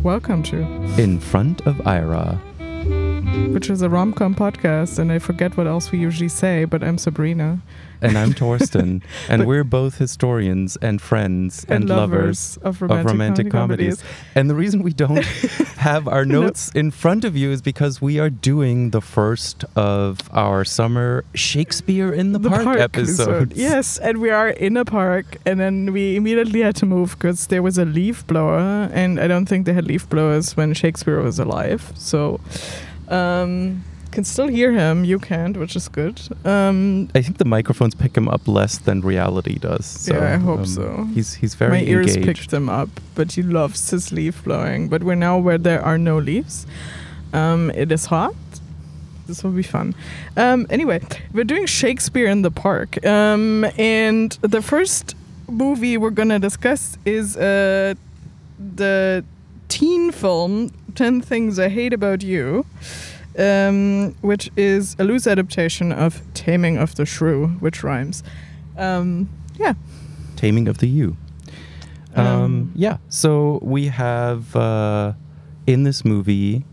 Welcome to In Front of Ira, which is a rom-com podcast, and I forget what else we usually say, but I'm Sabrina. And I'm Torsten, and we're both historians and friends and lovers of romantic comedies. And the reason we don't have our notes in front of you is because we are doing the first of our summer Shakespeare in the Park episodes. Yes, and we are in a park, and then we immediately had to move because there was a leaf blower, and I don't think they had leaf blowers when Shakespeare was alive. So can still hear him. You can't, which is good. I think the microphones pick him up less than reality does. So, yeah, I hope so. He's very My ears engaged. picked him up, but he loves his leaf blowing. But we're now where there are no leaves. It is hot. This will be fun. Anyway, we're doing Shakespeare in the Park. And the first movie we're going to discuss is the teen film 10 Things I Hate About You. Which is a loose adaptation of Taming of the Shrew, which rhymes. Taming of the U. So we have in this movie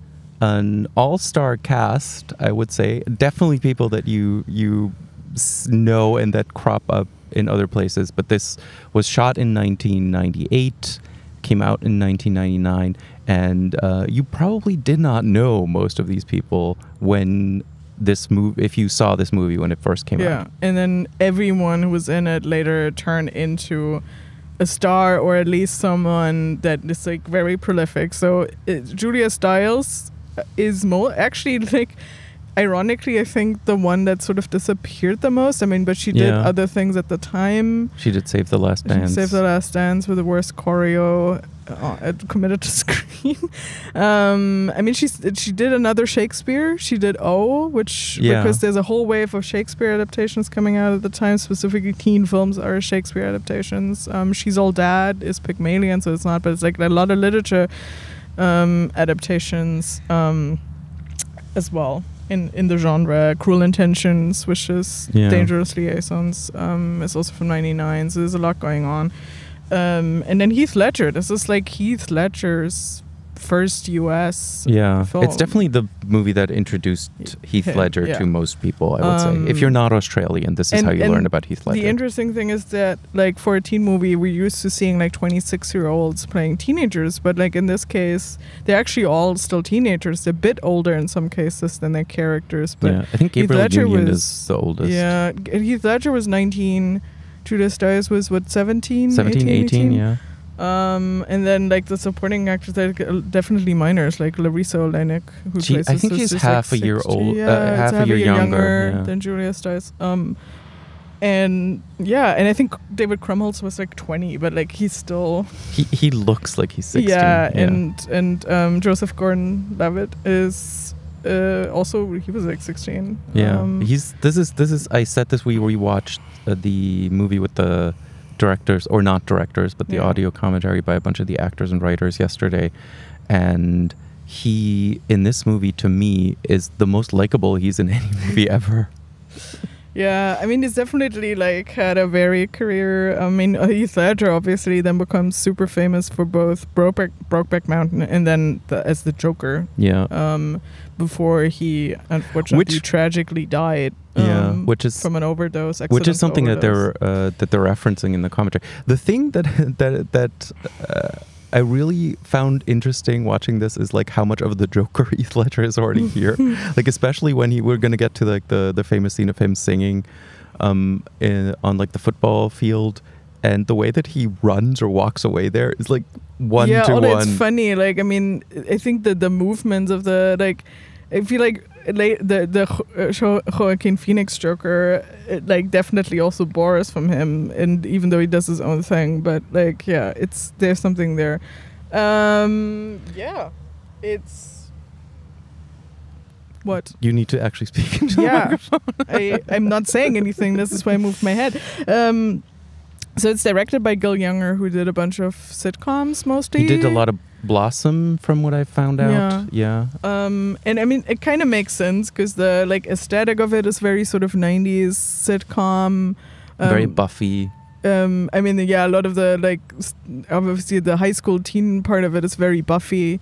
an all-star cast, I would say. Definitely people that you know and that crop up in other places. But this was shot in 1998, came out in 1999. And you probably did not know most of these people when this movie, if you saw this movie when it first came out. Yeah, and then everyone who was in it later turned into a star, or at least someone that is like very prolific. So Julia Stiles is actually, like, ironically, I think the one that sort of disappeared the most. I mean, but she did other things at the time. She did Save the Last Dance. Save the Last Dance with the worst choreo committed to screen. I mean, she did another Shakespeare. She did because there's a whole wave of Shakespeare adaptations coming out at the time. Specifically, teen films are Shakespeare adaptations. She's All Dad is Pygmalion, so it's not, but it's like a lot of literature adaptations as well. In the genre. Cruel Intentions, which is Dangerous Liaisons, is also from 1999, so there's a lot going on. And then Heath Ledger. This is like Heath Ledger's first US film. It's definitely the movie that introduced Heath Ledger to most people, I would say. If you're not Australian, this is how you learn about Heath Ledger. The interesting thing is that, like, for a teen movie, we're used to seeing like 26-year-olds playing teenagers, but like in this case, they're actually all still teenagers. They're a bit older in some cases than their characters. But I think Gabriel Union is the oldest. Yeah, Heath Ledger was 19. Julia Stiles was, 17? 17, 18, yeah. And then like the supporting actors are definitely minors, like Larissa Olenek, who plays. I think she's half a year old, half a year younger than Julia Stiles. And I think David Krumholtz was like 20, but like he's still he looks like he's 16. And Joseph Gordon-Levitt is also, he was like 16. This is I said this, we rewatched the movie with the directors, or not directors, but the audio commentary by a bunch of the actors and writers yesterday, and he in this movie to me is the most likable he's in any movie ever. Yeah, I mean, he's definitely like had a varied career. I mean, Heath Ledger obviously then becomes super famous for both Brokeback Mountain and then as the Joker. Before he unfortunately tragically died. Which is from an overdose. Which is something that they're referencing in the commentary. The thing that I really found interesting watching this is like how much of the Joker Heath Ledger is already here. Like especially when we're gonna get to like the famous scene of him singing on like the football field, and the way that he runs or walks away there is like one to one. It's funny. Like, I mean, I think that the movements of the, like, I feel like the Joaquin Phoenix Joker, it, like, definitely also borrows from him, and even though he does his own thing, but like, there's something there. It's what you need to actually speak into the microphone. I'm not saying anything. This is why I moved my head. So it's directed by Gil Younger, who did a bunch of sitcoms mostly. He did a lot of blossom from what I found out. Yeah. And I mean, it kind of makes sense because the like aesthetic of it is very sort of 90s sitcom. Very Buffy. I mean, yeah, a lot of the like obviously the high school teen part of it is very Buffy,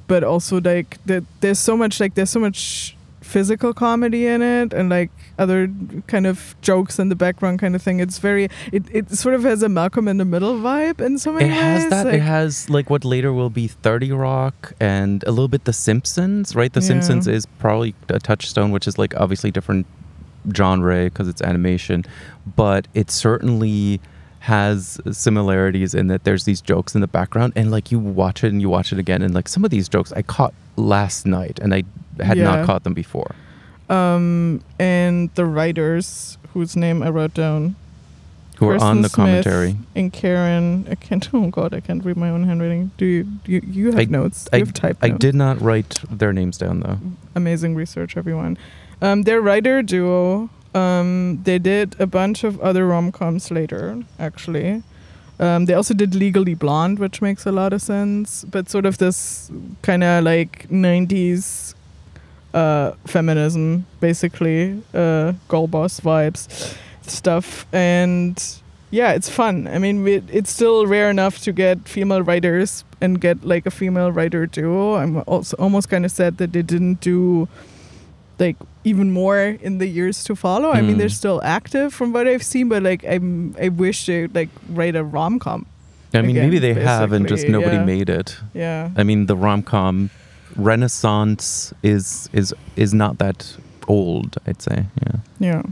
but also like there's so much physical comedy in it and like other kind of jokes in the background kind of thing. It's very it sort of has a Malcolm in the Middle vibe in so many ways. It has that. Like, it has like what later will be 30 Rock and a little bit The Simpsons, right? The Simpsons is probably a touchstone, which is like obviously different genre because it's animation, but it certainly has similarities in that there's these jokes in the background and like you watch it and you watch it again and like some of these jokes I caught last night and I had not caught them before. And the writers whose name I wrote down, who are on the Smith commentary, and Karen. I can't read my own handwriting. Do you have notes? You have typed notes. I did not write their names down though. Amazing research, everyone. Their writer duo, they did a bunch of other rom-coms later, actually. They also did Legally Blonde, which makes a lot of sense, but sort of this kind of like 90s feminism, basically, girl boss vibes stuff. And yeah, it's fun. I mean, it's still rare enough to get female writers and get like a female writer duo. I'm also almost kind of sad that they didn't do like even more in the years to follow. I mean, they're still active from what I've seen, but like I wish they like write a rom-com. I mean, maybe they have and just nobody made it. Yeah. I mean, the rom-com renaissance is not that old, I'd say. Yeah.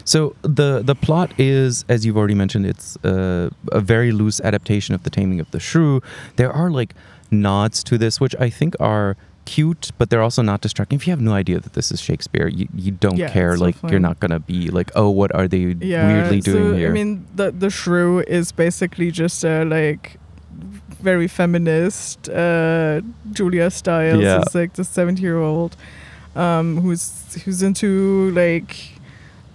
So the plot is, as you've already mentioned, it's a very loose adaptation of The Taming of the Shrew. There are like nods to this, which I think are cute, but they're also not distracting. If you have no idea that this is Shakespeare, you don't care. Like you're not gonna be like, oh, what are they weirdly doing here? I mean, the shrew is basically just a like very feminist Julia Stiles is like the 70-year-old who's into like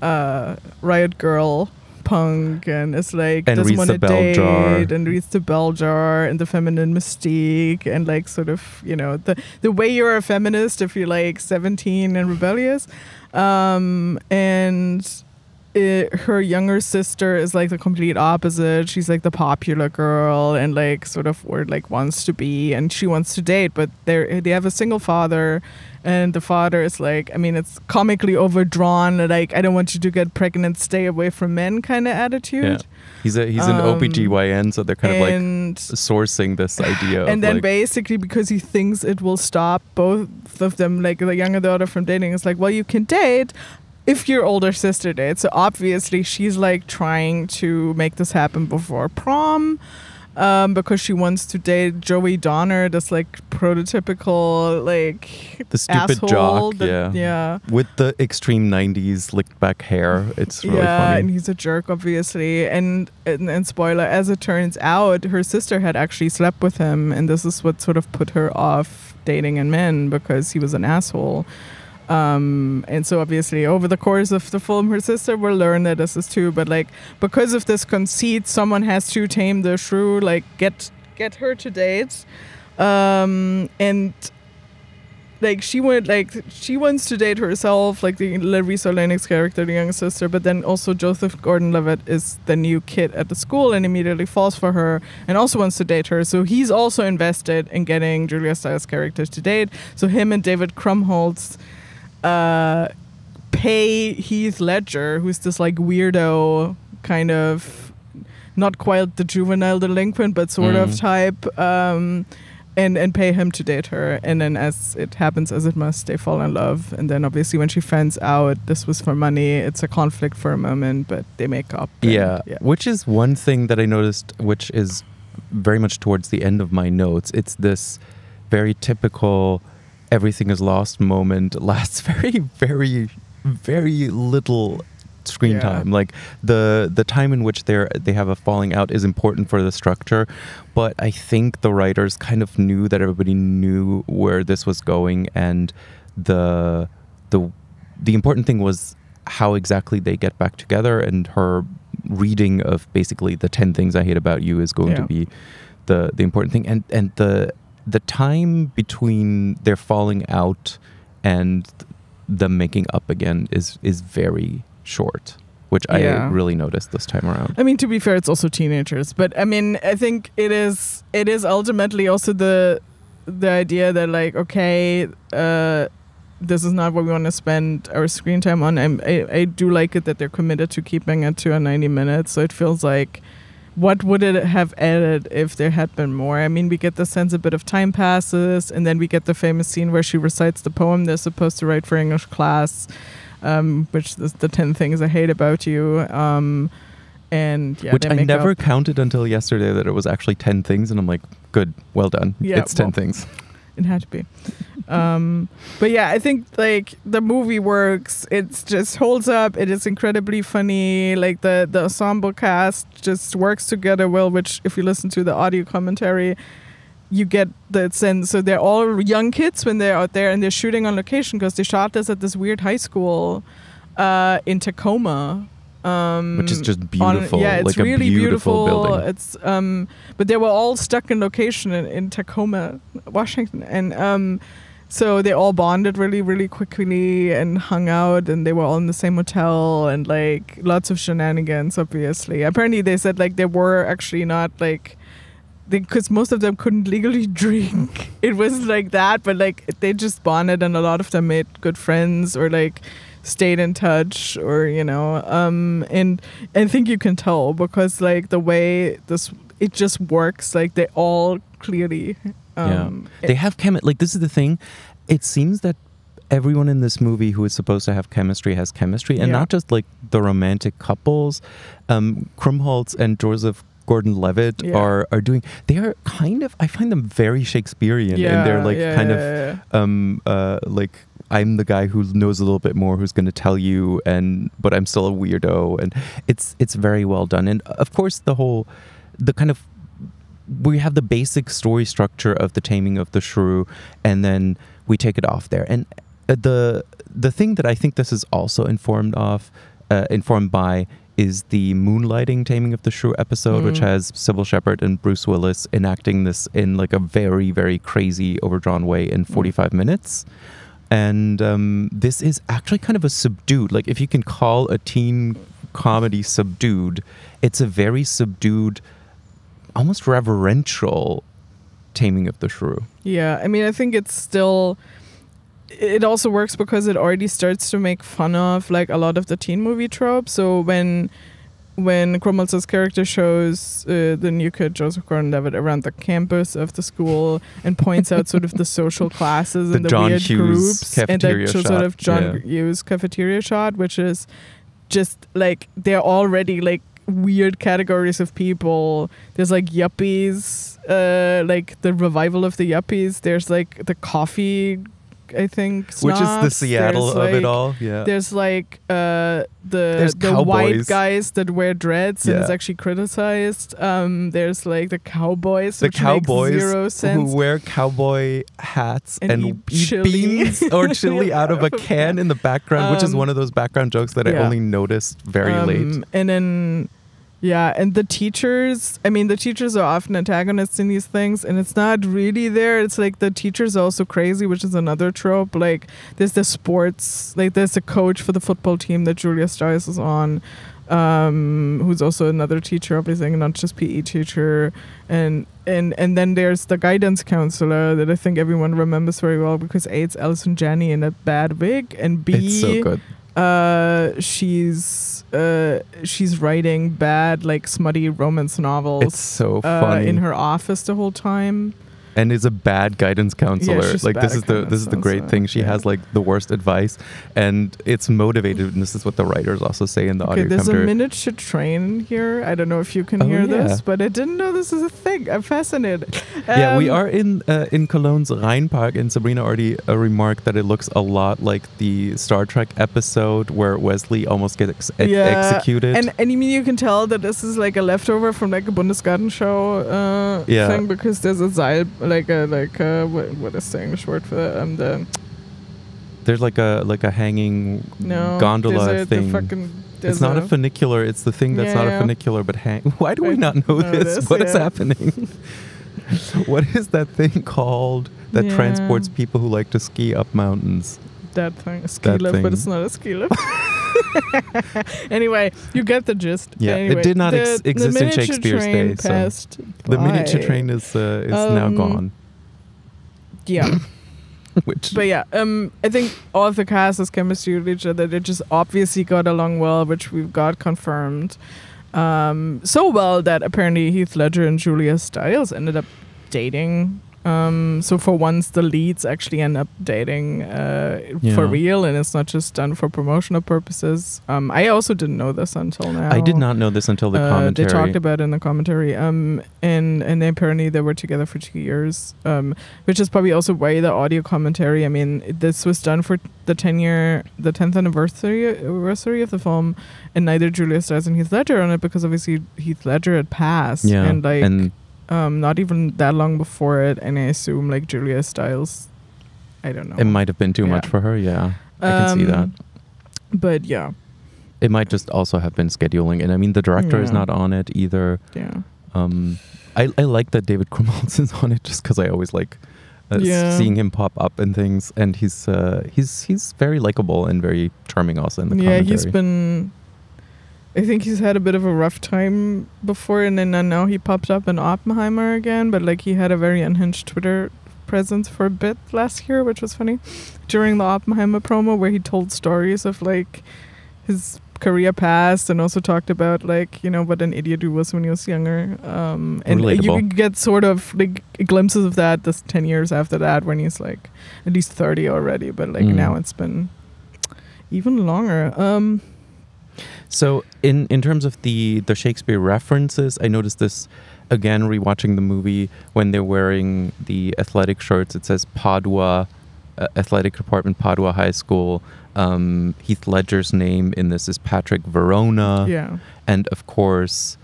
Riot Girl punk and is like and doesn't want to date jar. and reads the bell jar and the feminine mystique and like sort of, you know, the way you're a feminist if you're like 17 and rebellious. Her younger sister is like the complete opposite. She's like the popular girl and like sort of or like wants to be, and she wants to date, but they have a single father, and the father is like, I mean, it's comically overdrawn, like I don't want you to get pregnant, stay away from men kind of attitude. Yeah. He's an OBGYN, so they're kind of like sourcing this idea. And then like, basically because he thinks it will stop both of them, like the younger daughter from dating, it's like, well, you can date if your older sister dates. So obviously she's like trying to make this happen before prom because she wants to date Joey Donner, this like prototypical like the stupid asshole jock, with the extreme 90s licked back hair. It's really funny. And he's a jerk, obviously. And spoiler, as it turns out, her sister had actually slept with him, and this is what sort of put her off dating in men because he was an asshole. And so obviously over the course of the film her sister will learn that this is true, but like because of this conceit someone has to tame the shrew, like get her to date, and like she wants to date herself, like the Larissa Lennox character, the younger sister, but then also Joseph Gordon-Levitt is the new kid at the school and immediately falls for her and also wants to date her, so he's also invested in getting Julia Stiles' character to date. So him and David Krumholtz pay Heath Ledger, who's this like weirdo kind of not quite the juvenile delinquent but sort of type, and pay him to date her, and then as it happens as it must, they fall in love, and then obviously when she finds out this was for money, it's a conflict for a moment, but they make up. Which is one thing that I noticed, which is very much towards the end of my notes. It's this very typical everything is lost moment, lasts very, very, very little screen time. Like the time in which they have a falling out is important for the structure, but I think the writers kind of knew that everybody knew where this was going, and the important thing was how exactly they get back together, and her reading of basically the 10 things I hate about you is going to be the important thing, and the time between their falling out and them making up again is very short, which I really noticed this time around. I mean, to be fair, it's also teenagers, but I mean, I think it is ultimately also the idea that like, okay, this is not what we want to spend our screen time on. I do like it that they're committed to keeping it to a 90 minutes, so it feels like, what would it have added if there had been more? I mean, we get the sense a bit of time passes, and then we get the famous scene where she recites the poem they're supposed to write for English class, which is the 10 things I hate about you. And yeah, which I never counted until yesterday that it was actually 10 things, and I'm like, good, well done. Yeah, it's 10 things. It had to be. But yeah, I think like the movie works. It just holds up. It is incredibly funny. Like the ensemble cast just works together well, which if you listen to the audio commentary, you get the sense. So they're all young kids when they're out there and they're shooting on location, because they shot this at this weird high school in Tacoma. Which is just beautiful. It's like really a beautiful building. It's but they were all stuck in location in Tacoma, Washington, and so they all bonded really, really quickly and hung out, and they were all in the same hotel, and like lots of shenanigans. Obviously, apparently they said like they were actually not like, because most of them couldn't legally drink. It was like that, but like they just bonded, and a lot of them made good friends or like stayed in touch, or and I think you can tell because like the way it just works, like they all clearly they have like this is the thing, it seems that everyone in this movie who is supposed to have chemistry has chemistry, and not just like the romantic couples. Krumholtz and Joseph Gordon-Levitt are doing, they are kind of, I find them very Shakespearean, and they're like like, I'm the guy who knows a little bit more, who's going to tell you, but I'm still a weirdo, and it's very well done. And of course, we have the basic story structure of the taming of the shrew, and then we take it off there. And the thing that I think this is also informed by is the Moonlighting Taming of the Shrew episode, which has Sybil Shepherd and Bruce Willis enacting this in like a very, very crazy, overdrawn way in 45 minutes. And this is actually kind of a subdued, like if you can call a teen comedy subdued, it's a very subdued, almost reverential taming of the shrew. Yeah, I mean, I think it also works because it already starts to make fun of like a lot of the teen movie tropes. So when Krumholtz's character shows the new kid Joseph Gordon-Levitt around the campus of the school and points out sort of the social classes and the John weird Hughes groups, and that shot. Sort of John Hughes cafeteria shot, which is just like they're already like weird categories of people. There's like yuppies, like the revival of the yuppies. There's like the coffee, I think, snobs. Which is the Seattle of it all. Yeah. There's like the white guys that wear dreads and is actually criticized. There's like the cowboys, which makes zero sense, who wear cowboy hats and eat beans or chili out of a can in the background, which is one of those background jokes that I only noticed very late. And then and the teachers, I mean, the teachers are often antagonists in these things, and it's not really there. It's like the teachers are also crazy, which is another trope. Like there's the sports, like there's a coach for the football team that Julia Stiles is on, who's also another teacher, obviously, not just PE teacher. And then there's the guidance counselor that I think everyone remembers very well because A, it's Allison Janney in a bad wig, and B, it's so good. She's writing bad, like smutty romance novels. It's so funny in her office the whole time. And is a bad guidance counselor. Like this is the great thing. She has like the worst advice, and it's motivated. And this is what the writers also say in the audio there's commentary. a miniature train here. I don't know if you can hear this, but I didn't know this is a thing. I'm fascinated. We are in Cologne's Rheinpark, and Sabrina already remarked that it looks a lot like the Star Trek episode where Wesley almost gets executed. And I mean, you can tell that this is like a leftover from like a Bundesgartenschau thing, because there's a Seil. Like what is the English word for that? There's like a hanging gondola thing. It's not a funicular. It's the thing that's not a funicular, but hang. Why do we not know this? What is happening? What is that thing called that transports people who like to ski up mountains? That thing, a ski lift, but it's not a ski lift. Anyway, you get the gist. Yeah, anyway, it did not exist in Shakespeare's day. So the miniature train is now gone. Yeah. But yeah, I think all of the cast has chemistry with each other. They just obviously got along well, which we've got confirmed. So well that apparently Heath Ledger and Julia Stiles ended up dating. So for once, the leads actually end up dating for real, and it's not just done for promotional purposes. I also didn't know this until now. I did not know this until the commentary. They talked about it in the commentary. And apparently they were together for 2 years, which is probably also why the audio commentary. I mean, this was done for the 10th anniversary of the film, and neither Julia Stiles and Heath Ledger on it, because obviously Heath Ledger had passed, and not even that long before it, and I assume like Julia Stiles, I don't know. It might have been too much for her, I can see that. But yeah. It might just also have been scheduling, and I mean the director is not on it either. Yeah. I like that David Krumholtz is on it just because I always like seeing him pop up and things, and he's very likable and very charming also in the commentary. I think he's had a bit of a rough time before, and then now he popped up in Oppenheimer again, but like he had a very unhinged Twitter presence for a bit last year, which was funny, during the Oppenheimer promo, where he told stories of like his career past, and also talked about like, you know, what an idiot he was when he was younger. And you get sort of like glimpses of that this 10 years after that, when he's like at least 30 already, but like now it's been even longer. So in terms of the Shakespeare references, I noticed this again rewatching the movie when they're wearing the athletic shirts. It says Padua, Athletic Department, Padua High School. Heath Ledger's name in this is Patrick Verona. Yeah. And of course,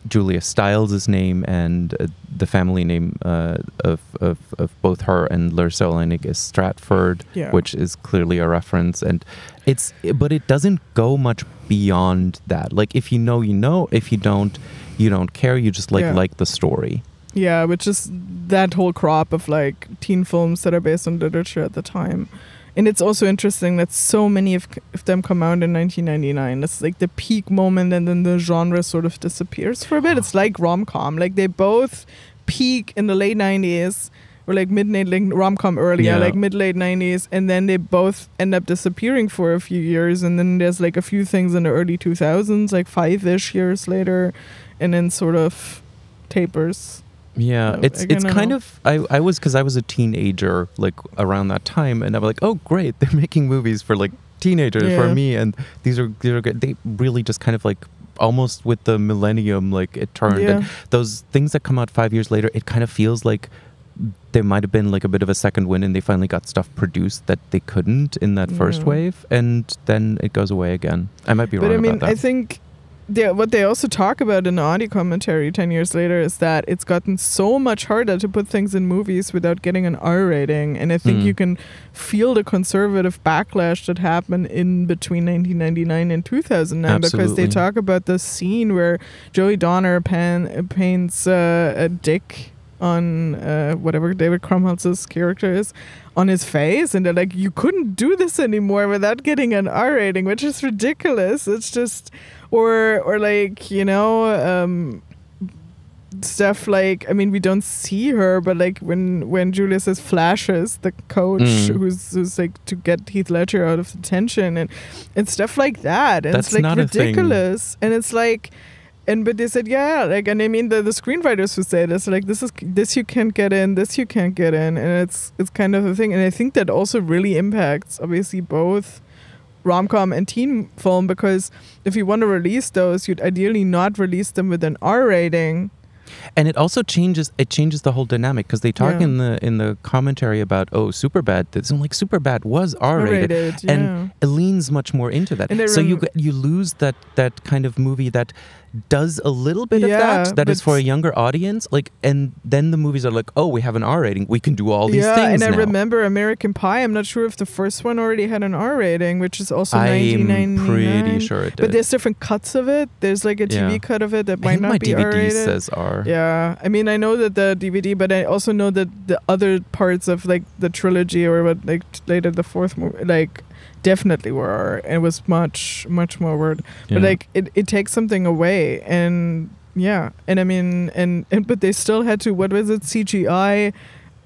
Julia Stiles' name and the family name of both her and Larsa Olenek is Stratford, which is clearly a reference. And but it doesn't go much beyond that. Like, if you know, you know. If you don't care. You just like the story. Yeah, which is that whole crop of like teen films that are based on literature at the time. And it's also interesting that so many of them come out in 1999. It's like the peak moment, and then the genre sort of disappears for a bit. It's like rom-com. Like they both peak in the late 90s, or like mid-late, like rom-com earlier, like mid-late 90s, and then they both end up disappearing for a few years. And then there's like a few things in the early 2000s, like 5-ish years later, and then sort of tapers. Yeah, So, it's kind of I was, because I was a teenager like around that time, and I was like, oh great, they're making movies for like teenagers for me, and these are good. They really just kind of like almost with the millennium, like it turned, and those things that come out 5 years later, it kind of feels like there might have been like a bit of a second wind, and they finally got stuff produced that they couldn't in that first wave, and then it goes away again. I might be wrong about that. I think what they also talk about in the audio commentary 10 years later is that it's gotten so much harder to put things in movies without getting an R rating. And I think you can feel the conservative backlash that happened in between 1999 and 2009. Because they talk about the scene where Joey Donner paints a dick on whatever David Krumholtz's character is on his face, and they're like, you couldn't do this anymore without getting an R rating, which is ridiculous. It's just or like, you know, stuff like, I mean, we don't see her, but like when Julia says flashes, the coach who's like to get Heath Ledger out of detention, and stuff like that, and that's it's like not ridiculous. And it's like, but they said, like, and I mean the screenwriters who say this, like, this you can't get in, this you can't get in, and it's kind of a thing. And I think that also really impacts obviously both rom-com and teen film, because if you want to release those, you'd ideally not release them with an R rating. And it also changes the whole dynamic, because they talk in the commentary about Superbad. That's like Superbad was R-rated, and it leans much more into that. So you lose that kind of movie that does a little bit of that is for a younger audience, like, and then the movies are like, oh, we have an R rating, we can do all these things. And I remember American Pie, I'm not sure if the first one already had an R rating, which is also 1999. I'm pretty sure it did. But there's different cuts of it. There's like a TV cut of it that might not be R rated. My DVD says R. are. Yeah, I mean, I know that the DVD, but I also know that the other parts of like the trilogy or what like later the fourth movie like definitely were. It was much more word, but like it takes something away, and yeah, and I mean, and but they still had to, what was it, CGI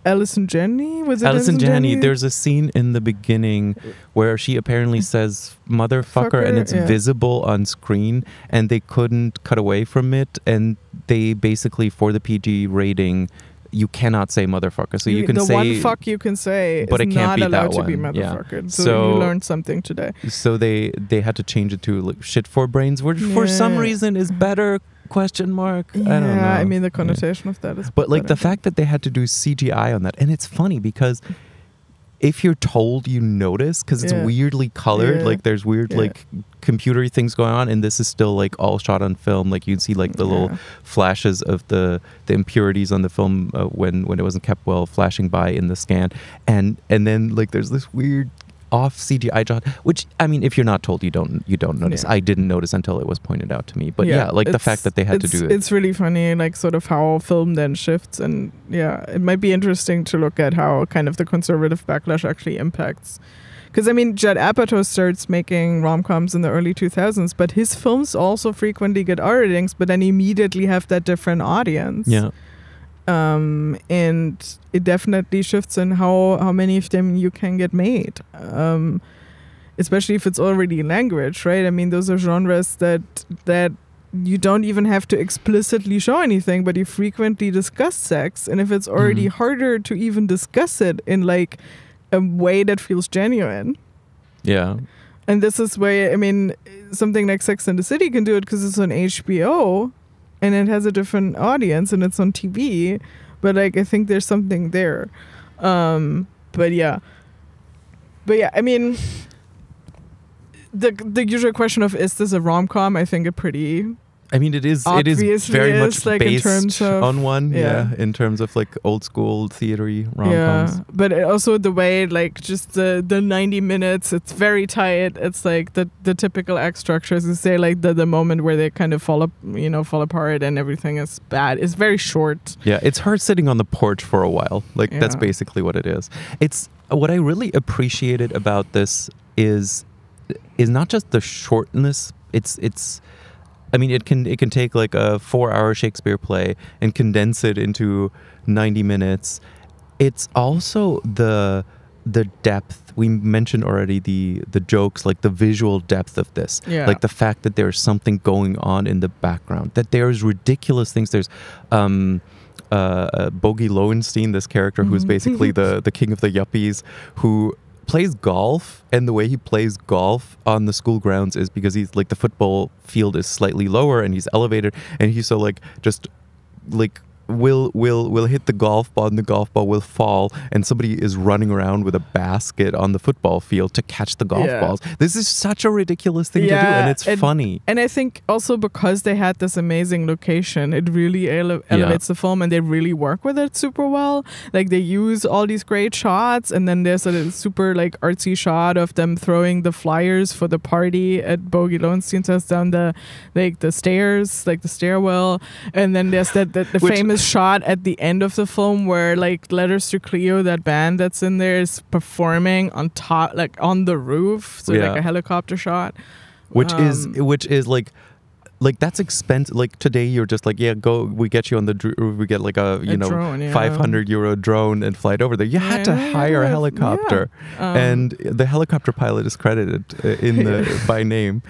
Allison Janney? Was it Allison Janney? There's a scene in the beginning where she apparently says motherfucker, and it's visible on screen, and they couldn't cut away from it, and they basically, for the PG rating, you cannot say motherfucker. So you can say... The one fuck you can say but is it can't not be allowed that to be one. motherfucker. Yeah. So you learned something today. So they had to change it to like, shit for brains, which for some reason is better... question mark. Yeah, I don't know. I mean, the connotation of that is... But like the fact that they had to do CGI on that, and it's funny because if you're told, you notice, because it's weirdly colored, like there's weird like computery things going on, and this is still like all shot on film. Like you can see like the little flashes of the impurities on the film when it wasn't kept well, flashing by in the scan, and then like there's this weird off CGI shot, which I mean, if you're not told, you don't notice. I didn't notice until it was pointed out to me. But like the fact that they had to do it, it's really funny, like sort of how film then shifts, and it might be interesting to look at how kind of the conservative backlash actually impacts. Because I mean, Judd Apatow starts making rom-coms in the early 2000s, but his films also frequently get R ratings, but then immediately have that different audience. Yeah. And it definitely shifts in how many of them you can get made, especially if it's already language, right? I mean, those are genres that you don't even have to explicitly show anything, but you frequently discuss sex, and if it's already harder to even discuss it in like a way that feels genuine. Yeah. And this is where, I mean, something like Sex and the City can do it because it's on HBO. And it has a different audience, and it's on TV, but like I think there's something there. But yeah, I mean, the usual question of, is this a rom-com? I think it is very much like based in terms of, on one, in terms of like old school theatery rom-coms. Yeah, but also the way, like, just the 90 minutes, it's very tight. It's like the typical act structures. You say like the moment where they kind of fall apart and everything is bad. It's very short. Yeah, it's her sitting on the porch for a while. Like that's basically what it is. It's what I really appreciated about this is not just the shortness. It's I mean, it can take like a 4-hour Shakespeare play and condense it into 90 minutes. It's also the depth. We mentioned already the jokes, like the visual depth of this. Yeah. Like the fact that there's something going on in the background, that there's ridiculous things. There's Bogey Lowenstein, this character who's basically the king of the yuppies, who plays golf, and the way he plays golf on the school grounds is because he's like, the football field is slightly lower and he's elevated, and he's so like just like will hit the golf ball, and the golf ball will fall, and somebody is running around with a basket on the football field to catch the golf balls. This is such a ridiculous thing to do, and it's funny. And I think also because they had this amazing location, it really elevates the film, and they really work with it super well. Like they use all these great shots, and then there's a super like artsy shot of them throwing the flyers for the party at Bogey Lowenstein's house down the stairs, like the stairwell, and then there's the famous shot at the end of the film where like Letters to Cleo, that band that's in there, is performing on top, like on the roof, so like a helicopter shot, which is like that's expensive. Like today you're just like, go, we get you on the roof, we get like a drone, €500 drone and fly it over there. You had to hire a helicopter, and the helicopter pilot is credited by name.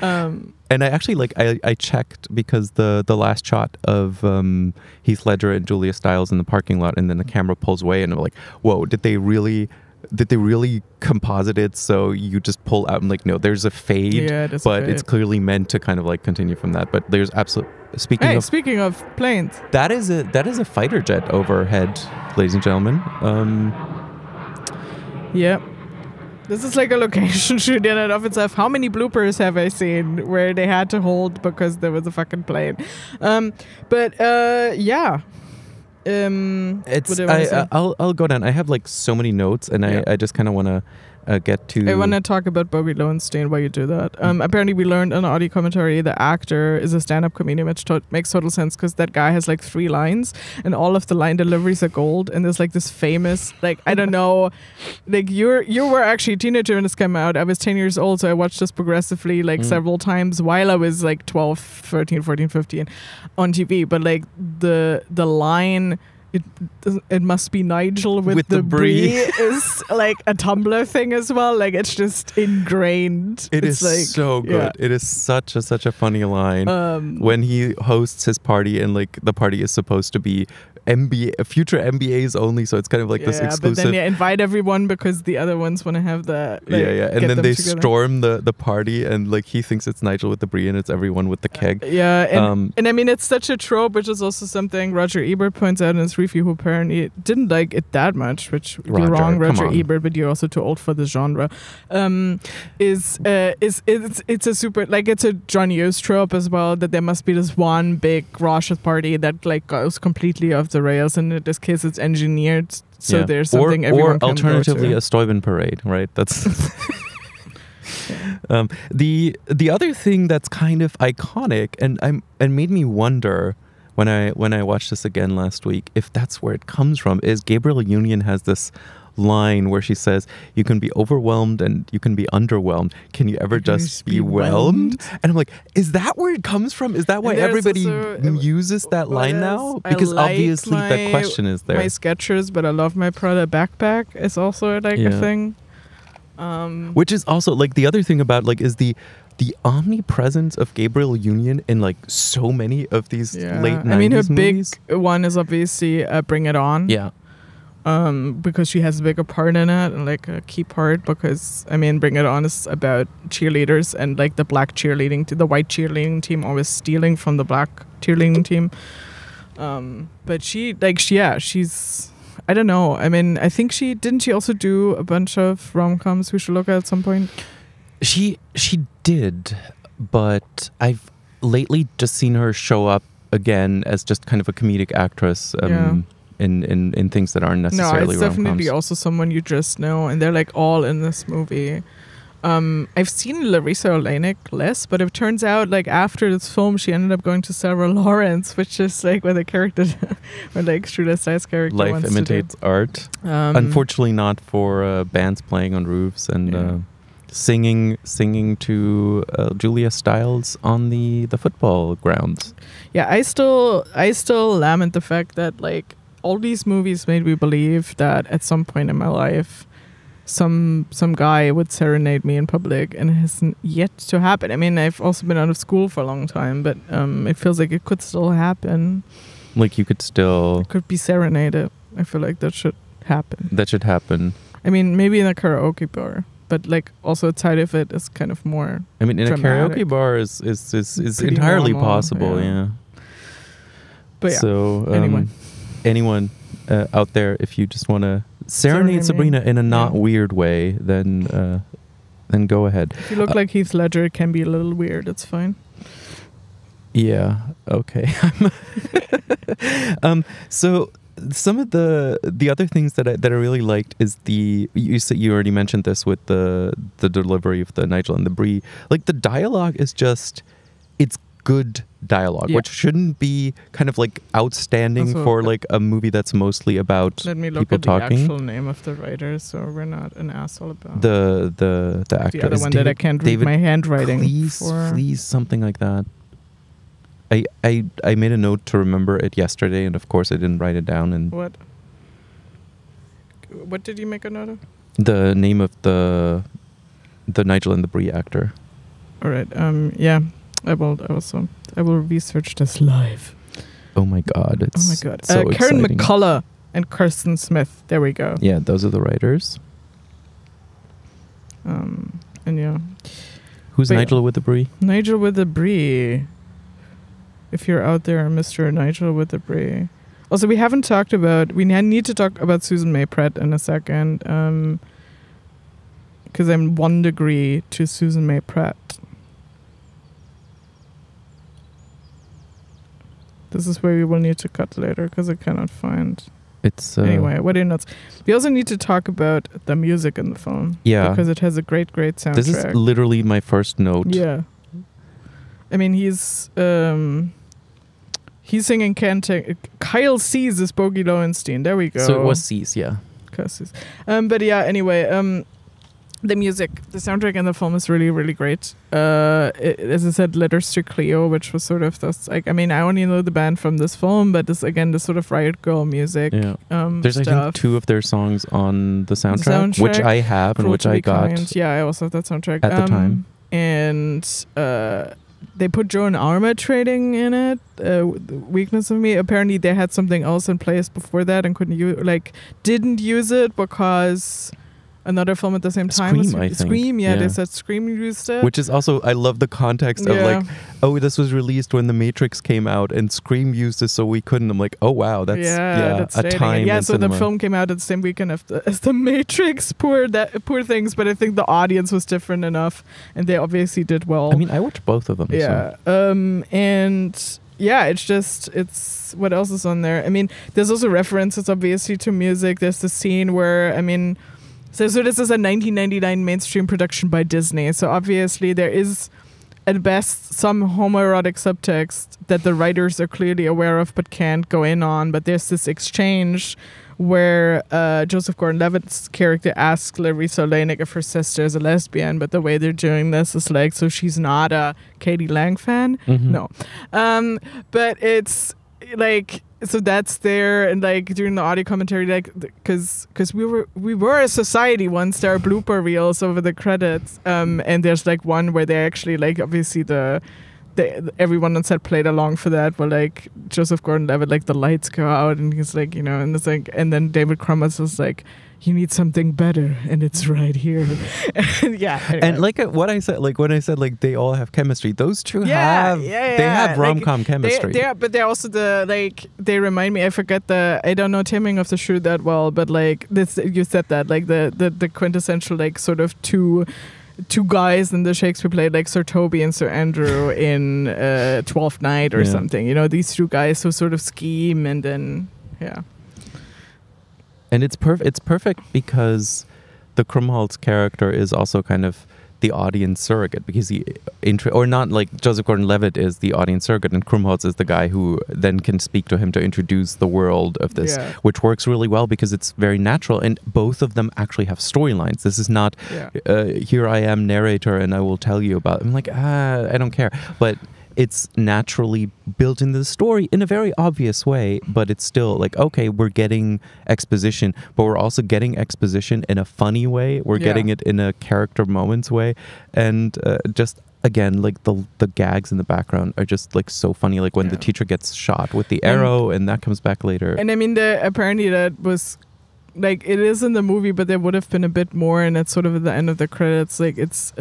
And I actually I checked, because the last shot of Heath Ledger and Julia Stiles in the parking lot, and then the camera pulls away, and I'm like, whoa, did they really composite it so you just pull out, and like, no, there's a fade, but it's clearly meant to kind of like continue from that. But there's speaking of planes, that is a fighter jet overhead, ladies and gentlemen. This is like a location shoot in and of itself. How many bloopers have I seen where they had to hold because there was a fucking plane? I'll go down. I have like so many notes, and I just kind of want to get to. I want to talk about Bobby Lowenstein while you do that. Apparently, we learned in audio commentary the actor is a stand-up comedian, which makes total sense because that guy has like 3 lines, and all of the line deliveries are gold. And there's like this famous, like I don't know, like you were actually a teenager when this came out. I was 10 years old, so I watched this progressively like several times while I was like 12, 13, 14, 15 on TV. But like the line. It must be Nigel with the brie is like a Tumblr thing as well. Like it's just ingrained. It's like, so good. Yeah. It is such a funny line when he hosts his party and like the party is supposed to be future MBAs only, so it's kind of like this exclusive. But then you invite everyone because the other ones want to have that. Like, and then they storm the party, and like he thinks it's Nigel with the brie, and it's everyone with the keg. And I mean it's such a trope, which is also something Roger Ebert points out in his review. Who apparently didn't like it that much, which you're wrong, Roger Ebert, but you're also too old for the genre. It's a super like it's a John Hughes trope as well, that there must be this one big raucous party that like goes completely off the rails, and in this case it's engineered so there's something everyone can alternatively go to. A Steuben parade, right? That's the other thing that's kind of iconic and made me wonder when I watched this again last week if that's where it comes from, is Gabrielle Union has this line where she says, you can be overwhelmed and you can be underwhelmed. Can you ever just be whelmed? And I'm like, is that where it comes from? Is that why everybody uses that line now? Because like obviously the question is there. My Skechers, but I love my Prada backpack is also like a thing. Which is also like the other thing about like is the omnipresence of Gabrielle Union in like so many of these late 90s I mean, her movies. big one is obviously Bring It On. Yeah. Because she has a bigger part in it and like a key part, because I mean Bring It On is about cheerleaders and like the white cheerleading team always stealing from the black cheerleading team. But she's I don't know. I mean, I think she also do a bunch of rom-coms we should look at some point? She did, but I've lately just seen her show up again as just kind of a comedic actress in things that aren't necessarily it's rom-coms. definitely also someone you just know, and they're like all in this movie. I've seen Larissa Oleynik less, but it turns out like after this film she ended up going to Sarah Lawrence, which is like where the character where like Strudel Stiles' character Life wants imitates to do. art. Unfortunately not for bands playing on roofs and singing to Julia Stiles on the football grounds. Yeah, I still lament the fact that like all these movies made me believe that at some point in my life some guy would serenade me in public, and it hasn't yet to happen. I mean, I've also been out of school for a long time, but it feels like it could still happen. Like you could still... It could be serenaded. I feel like that should happen. That should happen. I mean, maybe in a karaoke bar, but like also outside of it is kind of more I mean, in dramatic. a karaoke bar is entirely normal, possible, yeah. But yeah, so, anyway. Anyone out there, if you just want to serenade Sabrina in a not weird way, then go ahead. If you look like Heath Ledger, it can be a little weird. It's fine. Yeah. Okay. So some of the other things that I really liked is you already mentioned this with the delivery of the Nigel and the Brie. Like the dialogue is just, it's good dialogue, which shouldn't be kind of like outstanding also, for like a movie that's mostly about people talking. Let me look at the actual name of the writer, so we're not an asshole about the actor. The other one that I can't read my handwriting. Please, something like that. I made a note to remember it yesterday, and of course I didn't write it down. And what did you make a note of? The name of the Nigel and the Brie actor. All right. Yeah. I will research this live. Oh my god! It's so Karen exciting. McCullough and Kirsten Smith. There we go. Yeah, those are the writers. And yeah. Who's Nigel with the Brie? Nigel with the Brie. If you're out there, Mr. Nigel with the Brie. Also, we haven't talked about. We need to talk about Susan May Pratt in a second. Because I'm 1 degree to Susan May Pratt. This is where we will need to cut later because I cannot find. It's anyway, what are your notes? We also need to talk about the music in the film. Yeah. Because it has a great soundtrack. This is literally my first note. Yeah. I mean, he's singing Kyle Cease is Bogey Lowenstein. There we go. So it was Cease, yeah. But yeah, anyway, the music, the soundtrack in the film is really, really great. As I said, Letters to Cleo, which was sort of this, like, I mean, I only know the band from this film, but this, again, this sort of Riot Girl music. Yeah. There's, I think, 2 of their songs on the soundtrack, which I have and which I got. Kind. Yeah, I also have that soundtrack. At the time. And they put Joan Arma trading in it. Weakness of Me. Apparently, they had something else in place before that and didn't use it because another film at the same time Scream, I think. Scream. Yeah, they said Scream used it. Which is also, I love the context of like, oh, this was released when The Matrix came out and Scream used this, so we couldn't. I'm like, oh wow, that's a time. Yeah, in so cinema. the film came out at the same weekend as The Matrix. Poor things, but I think the audience was different enough, and they obviously did well. I mean, I watched both of them. Yeah, so. And yeah, it's what else is on there? I mean, there's also references obviously to music. There's the scene where, I mean, so this is a 1999 mainstream production by Disney. So obviously there is, at best, some homoerotic subtext that the writers are clearly aware of but can't go in on. But there's this exchange where Joseph Gordon-Levitt's character asks Larissa Oleynik if her sister is a lesbian, but the way they're doing this is like, so she's not a Katie Lang fan? Mm-hmm. No. But it's like... So that's there, and like during the audio commentary, like because we were a society once. There are blooper reels over the credits, and there's like one where they actually like obviously everyone on set played along for that. But like Joseph Gordon-Levitt, like the lights go out, and he's like, you know, and it's like, and then David Crombers is like, you need something better, and it's right here. And yeah, anyway. And like what I said, like when I said like they all have chemistry, those two have rom-com chemistry. But they're also they remind me. I don't know Taming of the Shrew that well, but like this, you said that like the quintessential like sort of two guys in the Shakespeare play, like Sir Toby and Sir Andrew in Twelfth Night or something. You know, these 2 guys who sort of scheme and then And it's perfect because the Krumholtz character is also kind of the audience surrogate, because or not like Joseph Gordon-Levitt is the audience surrogate and Krumholtz is the guy who then can speak to him to introduce the world of this, which works really well because it's very natural, and both of them actually have storylines. This is not here I am narrator and I will tell you about. I'm like, I don't care, but it's naturally built into the story in a very obvious way, but it's still like, okay, we're getting exposition, but we're also getting exposition in a funny way. We're getting it in a character moments way. And just, again, like the gags in the background are just like so funny. Like when the teacher gets shot with the arrow and that comes back later. And I mean, apparently that was... like it is in the movie, but there would have been a bit more, and it's sort of at the end of the credits. Like it's...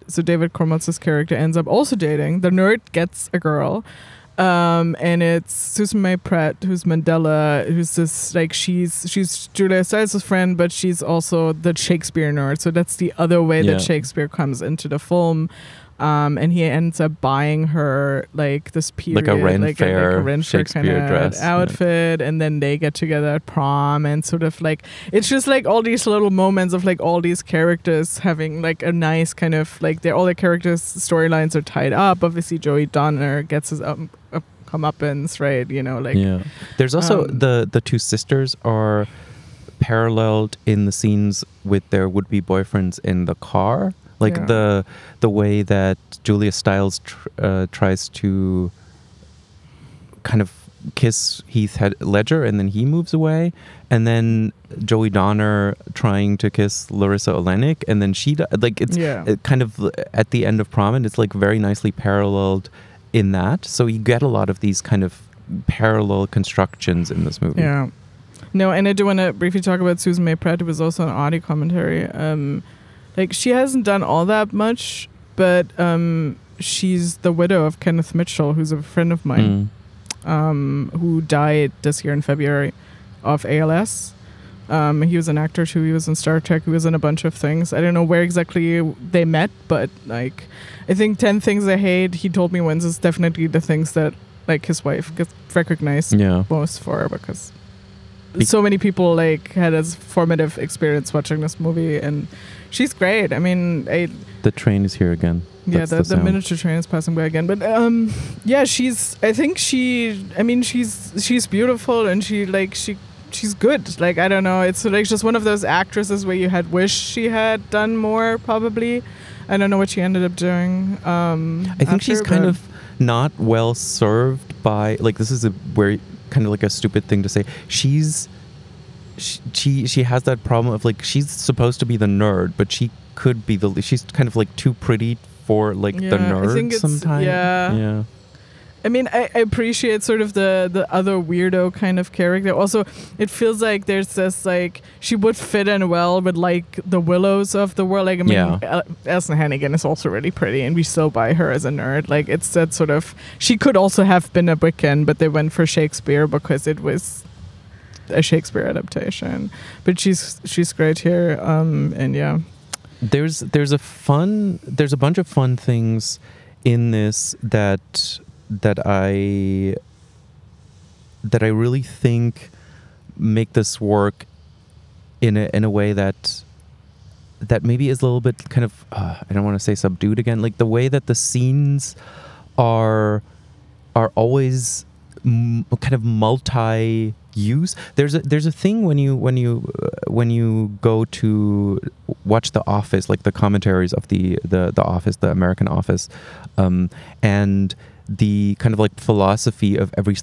so David Cormultz's character ends up also dating. The nerd gets a girl. And it's Susan May Pratt, who's Mandela, who's this, like, she's Julia Stiles' friend, but she's also the Shakespeare nerd. So that's the other way that Shakespeare comes into the film. And he ends up buying her like this period, like a Ren Fair Shakespeare kind of dress outfit, and then they get together at prom, and sort of like it's just like all these little moments of like all these characters having like a nice kind of like all their characters' storylines are tied up. Obviously, Joey Donner gets his comeuppance, right? You know, like There's also the 2 sisters are paralleled in the scenes with their would-be boyfriends in the car. Like the way that Julia Stiles tries to kind of kiss Heath Ledger and then he moves away, and then Joey Donner trying to kiss Larissa Oleynik and then she it kind of at the end of Prom, and it's like very nicely paralleled in that. So you get a lot of these kind of parallel constructions in this movie. Yeah. No, and I do want to briefly talk about Susan May Pratt, who was also an audio commentary. Like, she hasn't done all that much, but she's the widow of Kenneth Mitchell, who's a friend of mine, who died this year in February of ALS. He was an actor too. He was in Star Trek. He was in a bunch of things. I don't know where exactly they met, but like, I think 10 Things I Hate, he told me once, is definitely the things that like his wife gets recognized most for, because so many people like had a formative experience watching this movie, and she's great. I mean, the train is here again. Yeah, the miniature train is passing by again. But yeah, she's beautiful, and she's good. Like, I don't know, it's like just one of those actresses where you had wished she had done more, probably. I don't know what she ended up doing. I think she's kind of not well served by, like, this is a very kind of like a stupid thing to say. She has that problem of, like, she's supposed to be the nerd, but she could be she's kind of like too pretty for like the nerd sometimes. Yeah. I mean, I appreciate sort of the other weirdo kind of character. Also, it feels like there's this, like, she would fit in well with, like, the Willows of the world. Like, I mean, Allison Hannigan is also really pretty, and we still buy her as a nerd. Like, it's that sort of... She could also have been a Wiccan, but they went for Shakespeare because it was a Shakespeare adaptation. But she's great here, and yeah. There's a bunch of fun things in this that I really think make this work in a way that maybe is a little bit kind of I don't want to say subdued again. Like, the way that the scenes are always kind of multi-use. There's a thing when you go to watch The Office, like the commentaries of the Office, the American Office, and the kind of like philosophy of every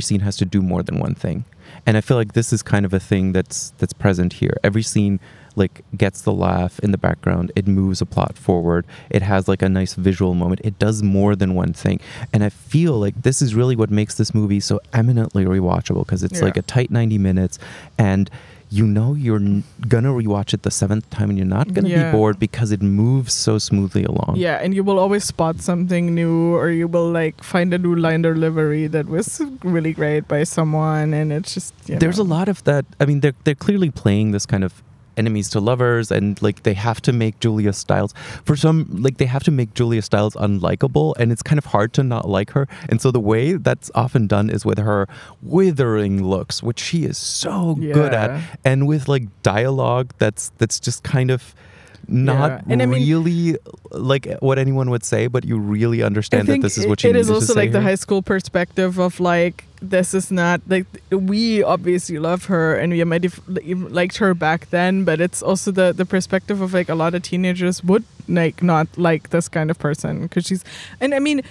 scene has to do more than one thing. And I feel like this is kind of a thing that's present here. Every scene like gets the laugh in the background. It moves a plot forward. It has like a nice visual moment. It does more than one thing. And I feel like this is really what makes this movie so eminently rewatchable, because it's like a tight 90 minutes, and you know you're gonna rewatch it the 7th time and you're not gonna be bored because it moves so smoothly along. Yeah, and you will always spot something new, or you will like find a new line delivery that was really great by someone, and it's just there's a lot of that. I mean, they're clearly playing this kind of enemies to lovers, and like they have to make Julia Stiles unlikable, and it's kind of hard to not like her. And so the way that's often done is with her withering looks, which she is so good at, and with like dialogue that's just kind of not really like what anyone would say, but you really understand that this is what she needs to say. It is also like the here. high school perspective of like, this is not like, we obviously love her and we might have liked her back then, but it's also the perspective of like a lot of teenagers would like not like this kind of person, because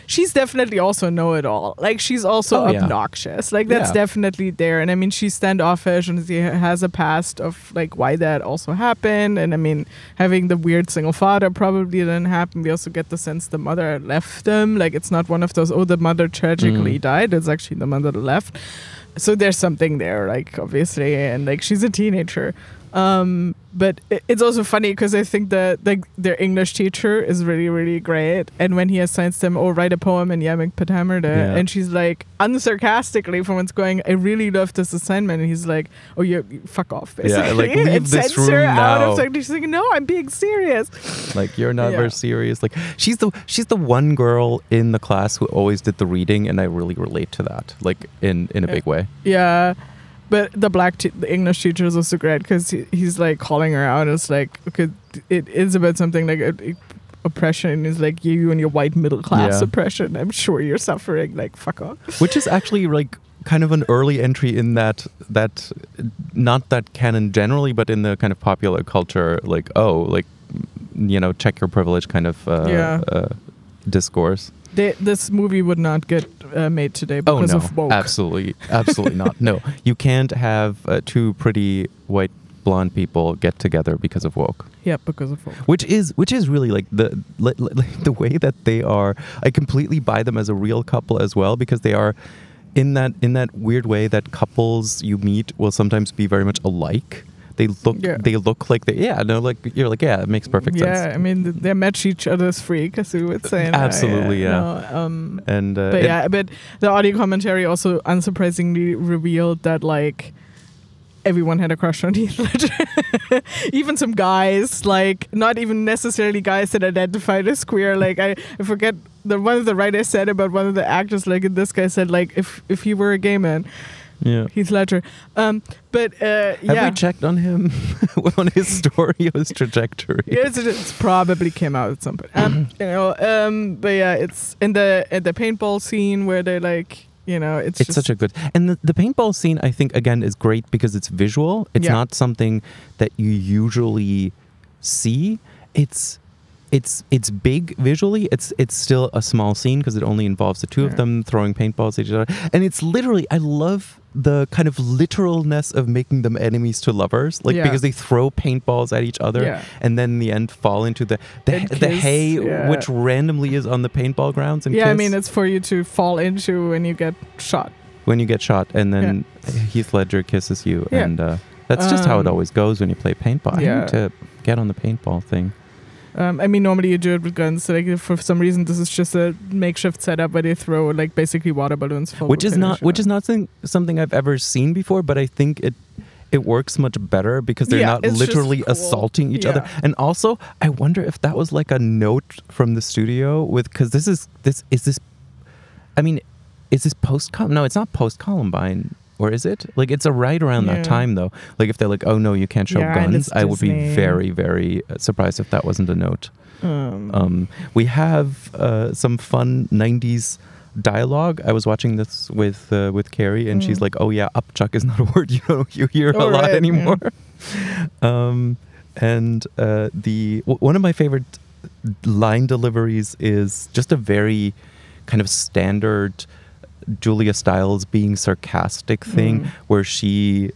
she's definitely also know-it-all. Like, she's also obnoxious. Like, that's definitely there. And I mean, she's standoffish, and she has a past of like why that also happened. And I mean, having the weird single father probably didn't happen. We also get the sense the mother left them. Like, it's not one of those, the mother tragically died. It's actually the mother left. So there's something there, like, obviously, and like she's a teenager. But it's also funny because I think that like their English teacher is really, really great. And when he assigns them, write a poem in Yemek Petamerde, and she's like, unsarcastically from what's going, I really love this assignment. And he's like, you fuck off, basically. Yeah, like, leave this room now. She's like, no, I'm being serious. Like, you're not very serious. Like, she's the one girl in the class who always did the reading, and I really relate to that, like in a big way. Yeah. But the the English teacher is also great, because he's like calling her out. It's like, okay, it is about something like oppression. Is like, you and your white middle class oppression. I'm sure you're suffering. Like, fuck off. Which is actually like kind of an early entry in that not that canon generally, but in the kind of popular culture. Like, check your privilege kind of discourse. This movie would not get made today because of woke. Absolutely not. No, you can't have two pretty white blonde people get together because of woke. Yeah, because of woke. Which is really like the way that they are. I completely buy them as a real couple as well, because they are in that weird way that couples you meet will sometimes be very much alike. They look like you're like, it makes perfect sense. Yeah, I mean, they match each other's freak, as we would say. Absolutely, but the audio commentary also unsurprisingly revealed that like everyone had a crush on Heath Ledger. Even some guys, like not even necessarily guys that identified as queer. Like I forget one of the writers said about one of the actors, like this guy said, like if he were a gay man, Yeah. Heath Ledger. But Have we checked on him on his story, his trajectory? Yes, it's probably came out at some point. But yeah, it's in the paintball scene where they like, it's just such a good, and the paintball scene I think again is great because it's visual. It's not something that you usually see. It's big visually. It's still a small scene because it only involves the two of them throwing paintballs at each other. And it's literally, I love the kind of literalness of making them enemies to lovers, because they throw paintballs at each other and then in the end fall into the hay, which randomly is on the paintball grounds. And I mean, it's for you to fall into when you get shot. When you get shot, and then Heath Ledger kisses you, and that's just how it always goes when you play paintball. I need to get on the paintball thing. I mean, normally you do it with guns. So, like, for some reason, this is just a makeshift setup where they throw like basically water balloons full. Which is not something I've ever seen before, but I think it works much better because they're not literally assaulting each other. And also, I wonder if that was like a note from the studio because is this post? No, it's not post Columbine. Or is it? Like, it's right around that time, though. Like, if they're like, oh, no, you can't show guns, I would be very, very surprised if that wasn't a note. We have some fun 90s dialogue. I was watching this with Carrie, and she's like, oh, yeah, upchuck is not a word you hear a lot anymore. And one of my favorite line deliveries is just a very kind of standard Julia Stiles being sarcastic thing where she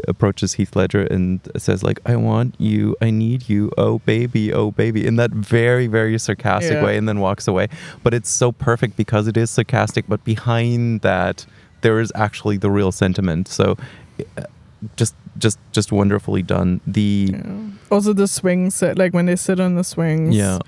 approaches Heath Ledger and says like, I want you, I need you, oh baby, in that very, very sarcastic way, and then walks away. But it's so perfect because it is sarcastic, but behind that there is actually the real sentiment. So just wonderfully done. Also the swings, like when they sit on the swings. Yeah.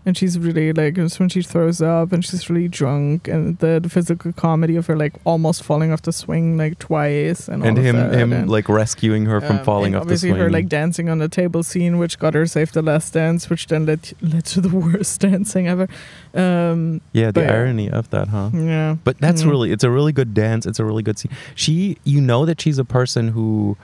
And she's really like, it's when she throws up and she's really drunk, and the physical comedy of her like almost falling off the swing like twice, and him like rescuing her from falling off the swing. Obviously her like dancing on the table scene, which got her saved the last dance, which then led to the worst dancing ever. The irony of that, huh? Yeah. But that's it's a really good dance. It's a really good scene. That she's a person who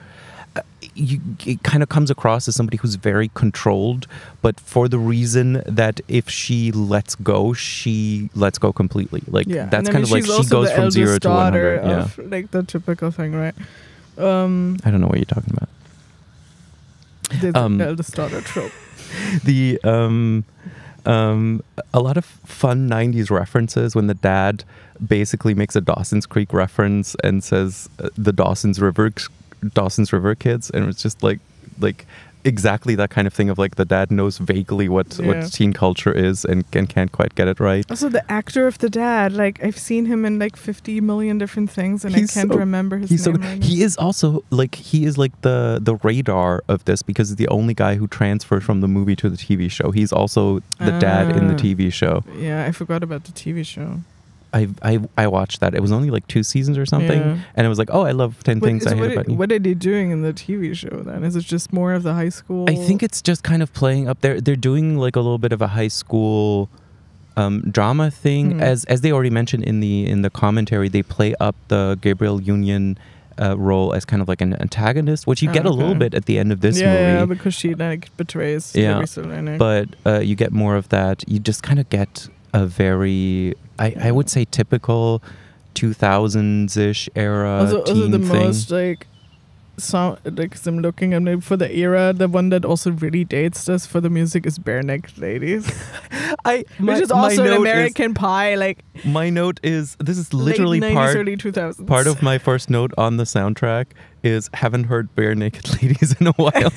it kind of comes across as somebody who's very controlled, but for the reason that if she lets go, she lets go completely. Like that's kind of like she goes from 0 to 100. Yeah, like the typical thing, right? I don't know what you're talking about. The eldest daughter trope. A lot of fun 90s references when the dad basically makes a Dawson's Creek reference and says the Dawson's River kids, and it's just like exactly that kind of thing of like the dad knows vaguely what teen culture is and can't quite get it right. Also the actor of the dad, like I've seen him in like 50 million different things and I can't remember his name. Right now. He is also like the radar of this because he's the only guy who transferred from the movie to the TV show. He's also the dad in the TV show. Yeah, I forgot about the TV show. I watched that. It was only like 2 seasons or something, and it was like, oh, I love 10 things I hate about you. What are they doing in the TV show then? Is it just more of the high school? I think it's just kind of playing up. They're doing like a little bit of a high school drama thing, as they already mentioned in the commentary. They play up the Gabrielle Union role as kind of like an antagonist, which you get a little bit at the end of this movie. Yeah, because she like betrays. But you get more of that. You just kind of get a very, I would say, typical 2000s-ish era teen the thing. Most like because I'm looking at maybe for the era, the one that also really dates this for the music is Bare Naked Ladies, which is also an American Pie. Like my note is this is literally late 90s, early 2000s. Part of my first note on the soundtrack is haven't heard Bare Naked Ladies in a while.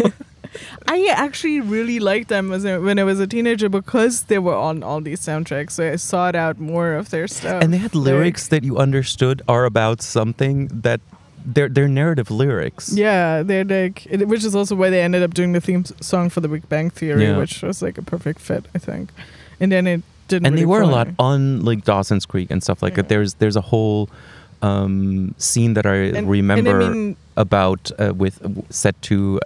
I actually really liked them when I was a teenager because they were on all these soundtracks. So I sought out more of their stuff. And they had lyrics that you understood are about something that they're narrative lyrics. Yeah, they're like, which is also why they ended up doing the theme song for The Big Bang Theory, which was like a perfect fit, I think. And then it didn't. And really they were a lot on like Dawson's Creek and stuff like that. There's a whole scene that I remember about with set to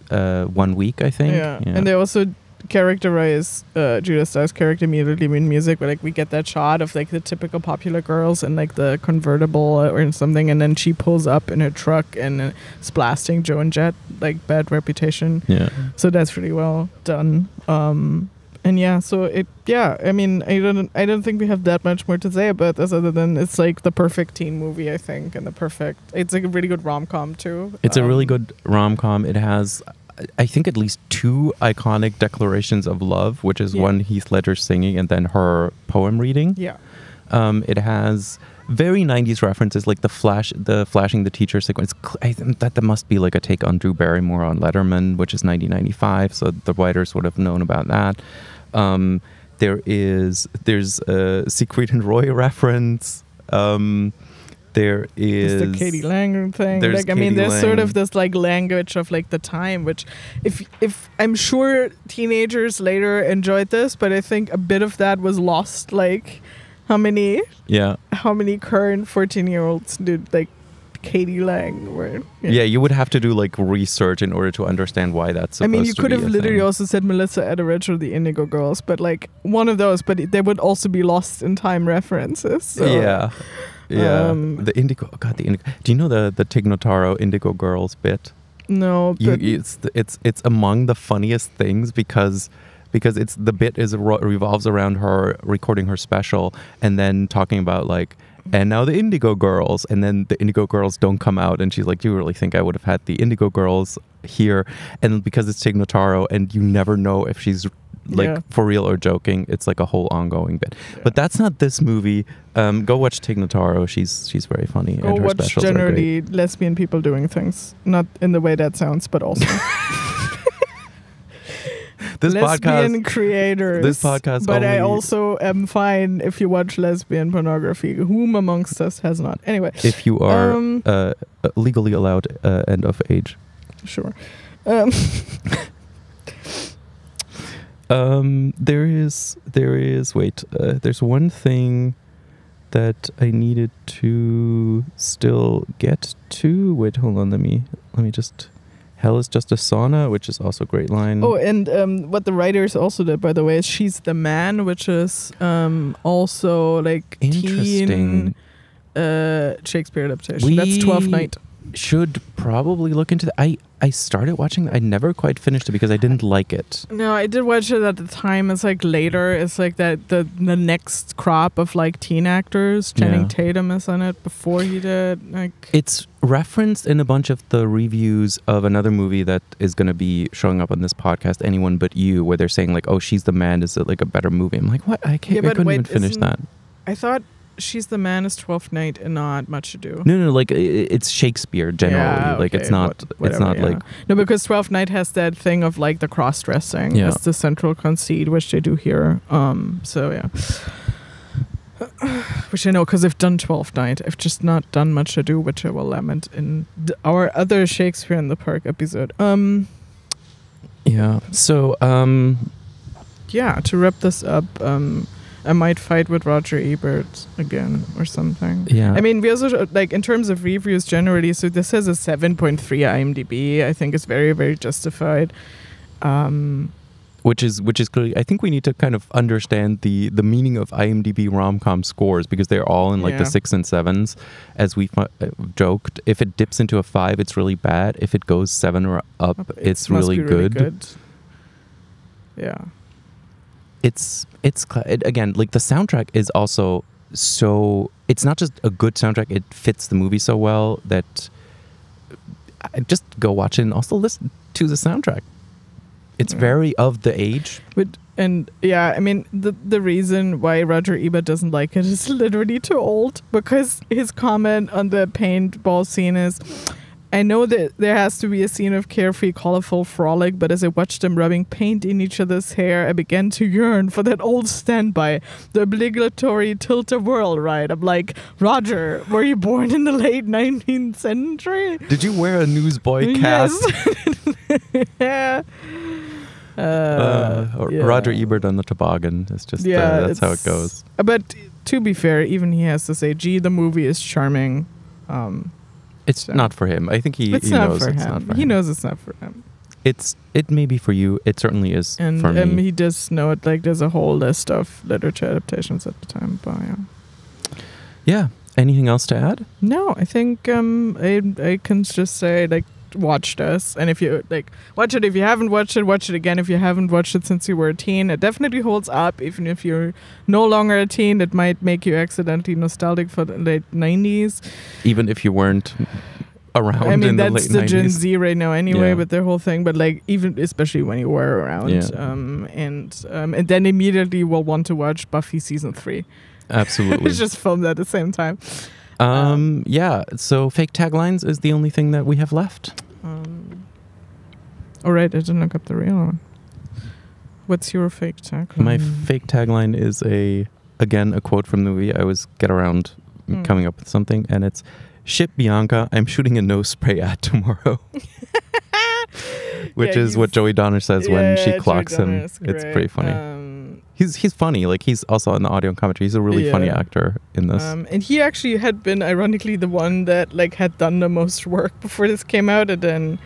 1 week, I think. Yeah. And they also characterize Julia Stiles' character immediately in music, but like we get that shot of like the typical popular girls in like the convertible or something, and then she pulls up in her truck and is blasting Joe and Jet, like Bad Reputation. Yeah. So that's really well done. And yeah, so I mean, I don't think we have that much more to say about this other than it's like the perfect teen movie, I think, and it's like a really good rom-com too. It's a really good rom-com. It has, I think, at least 2 iconic declarations of love, which is one Heath Ledger singing and then her poem reading. Yeah. It has very 90s references, like the flashing the teacher sequence. I think that must be like a take on Drew Barrymore on Letterman, which is 1995. So the writers would have known about that. There's a Siegfried and Roy reference. There is the Katie Lang thing. There's like, I mean, Katie there's Lang. sort of this like language of like the time, which if I'm sure teenagers later enjoyed this, but I think a bit of that was lost. Like how many current 14-year-olds did like Katie Lang were? Yeah, you would have to do like research in order to understand why that's supposed to be. I mean, you could have a literally thing. also said Melissa Etheridge or the Indigo Girls, but like one of those, but they would also be lost in time references. So. Yeah. The Indigo. Oh God, the Indigo. Do you know the Tig Notaro Indigo Girls bit? No, but it's among the funniest things because the bit revolves around her recording her special and then talking about like, and now the Indigo Girls, and then the Indigo Girls don't come out, and she's like, do you really think I would have had the Indigo Girls here? And because it's Tig Notaro and you never know if she's like for real or joking, it's like a whole ongoing bit. But that's not this movie. Go watch Tig Notaro. She's very funny. Go and her watch specials generally are great. lesbian people doing things, not in the way that sounds, but also This lesbian creators. This podcast. But I only, also am fine if you watch lesbian pornography. Whom amongst us has not? Anyway, if you are legally allowed and of age. Sure. There's one thing that I needed to still get to. Wait, hold on. Let me just. Hell is just a sauna, which is also a great line. Oh, and what the writers also did, by the way, is She's the Man, which is also like teen Shakespeare adaptation. That's 12th Night. Should probably look into that. I started watching. I never quite finished it because I didn't like it. No, I did watch it at the time. It's like later. It's like that the next crop of like teen actors. Channing Tatum is on it before he did. Like it's referenced in a bunch of the reviews of another movie that is going to be showing up on this podcast, Anyone But You, where they're saying like, "Oh, She's the Man is like a better movie." I'm like, what? I couldn't even finish that. I thought She's the Man is 12th Night and not Much Ado. No, like it's Shakespeare generally. Yeah, okay, like it's not. It's not like no, because 12th Night has that thing of like the cross dressing. Yeah, it's the central conceit, which they do here. So yeah, which I know because I've done 12th Night. I've just not done Much Ado, which I will lament in our other Shakespeare in the Park episode. Yeah. So yeah. To wrap this up. I might fight with Roger Ebert again or something. Yeah. I mean, we also, like, in terms of reviews generally, so this has a 7.3 IMDb. I think is very, very justified. Which is clearly, I think we need to kind of understand the meaning of IMDb rom-com scores because they're all in like the 6 and 7s, as we joked. If it dips into a 5, it's really bad. If it goes 7 or up, it's really good. Yeah. It's again, like the soundtrack is also so, it's not just a good soundtrack, it fits the movie so well that I just go watch it and also listen to the soundtrack. It's very of the age. I mean, the reason why Roger Ebert doesn't like it is literally too old, because his comment on the paintball scene is, I know that there has to be a scene of carefree, colorful frolic, but as I watched them rubbing paint in each other's hair, I began to yearn for that old standby, the obligatory tilt-a-whirl ride. I'm like, Roger, were you born in the late 19th century? Did you wear a newsboy cast? Yes. Roger Ebert on the toboggan. It's just that's how it goes. But to be fair, even he has to say, "Gee, the movie is charming." It's not for him. I think he knows it's not for him. He knows it's not for him. it may be for you. It certainly is And for me. he does note like there's a whole list of literature adaptations at the time. But Yeah. Anything else to add? no, I think I can just say like watch this, and if you like watch it, if you haven't watched it, watch it again. If you haven't watched it since you were a teen, it definitely holds up. Even if you're no longer a teen, it might make you accidentally nostalgic for the late 90s. Even if you weren't around I mean, in the that's late the Gen 90s. Z right now anyway, Yeah. with their whole thing. But like, even especially when you were around, Yeah. And then immediately will want to watch Buffy season 3. Absolutely. It's just filmed at the same time. Yeah. So fake taglines is the only thing that we have left. All right, I didn't look up the real one. What's your fake tagline? My fake tagline is again a quote from the movie. I always get around coming up with something, and it's "Ship Bianca, I'm shooting a nose spray ad tomorrow," which is what Joey Donner says when she clocks him. It's pretty funny. He's funny. Like, he's also on the audio commentary. He's a really funny actor in this. And he actually had been ironically the one that like had done the most work before this came out. And then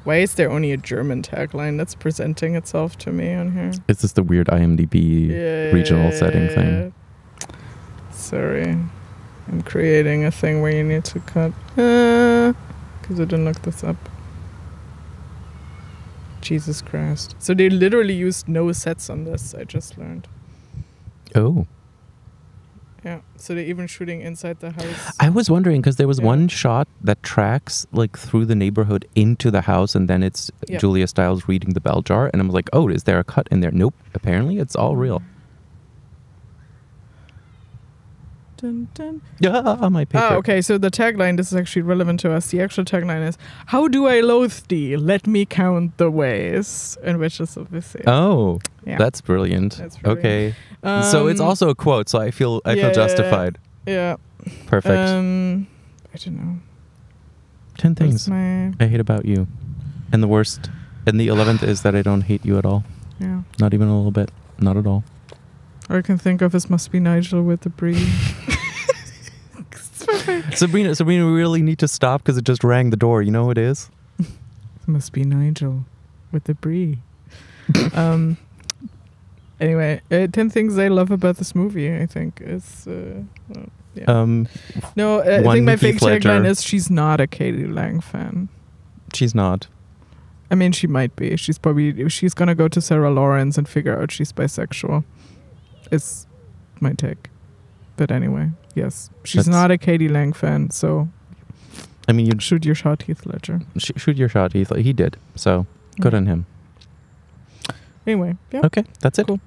why is there only a German tagline that's presenting itself to me on here? It's just the weird IMDb regional setting thing. Sorry. I'm creating a thing where you need to cut. Because I didn't look this up. Jesus Christ. So they literally used no sets on this, I just learned. Oh. Yeah. So they're even shooting inside the house. I was wondering, because there was one shot that tracks like through the neighborhood into the house, and then it's Julia Stiles reading the bell jar, and I'm like, oh, is there a cut in there? Nope. Apparently it's all real. Dun, dun. Yeah, my paper. Ah, okay. So the tagline, this is actually relevant to us. The actual tagline is, "How do I loathe thee? Let me count the ways." And which is obviously. Oh, that's brilliant. Okay. So it's also a quote, so I feel justified. Yeah. Perfect. I don't know. 10 things I hate about you. And the worst, and the 11th is that I don't hate you at all. Yeah. Not even a little bit. Not at all. All I can think of is Must Be Nigel with the Brie. Sabrina, we really need to stop because it just rang the door. You know who it is? Must be Nigel with the Brie. Anyway, 10 things I love about this movie, I think, is... No, I think my fake tagline is she's not a Katie Lang fan. She's not. I mean, she might be. She's going to go to Sarah Lawrence and figure out she's bisexual. It's my take. But anyway, yes. She's not a Katie Lang fan, so... I mean, you'd shoot your shot, Heath Ledger. Shoot your shot, Heath. He did. So, good on him. Anyway, yeah. Okay, that's it. Cool.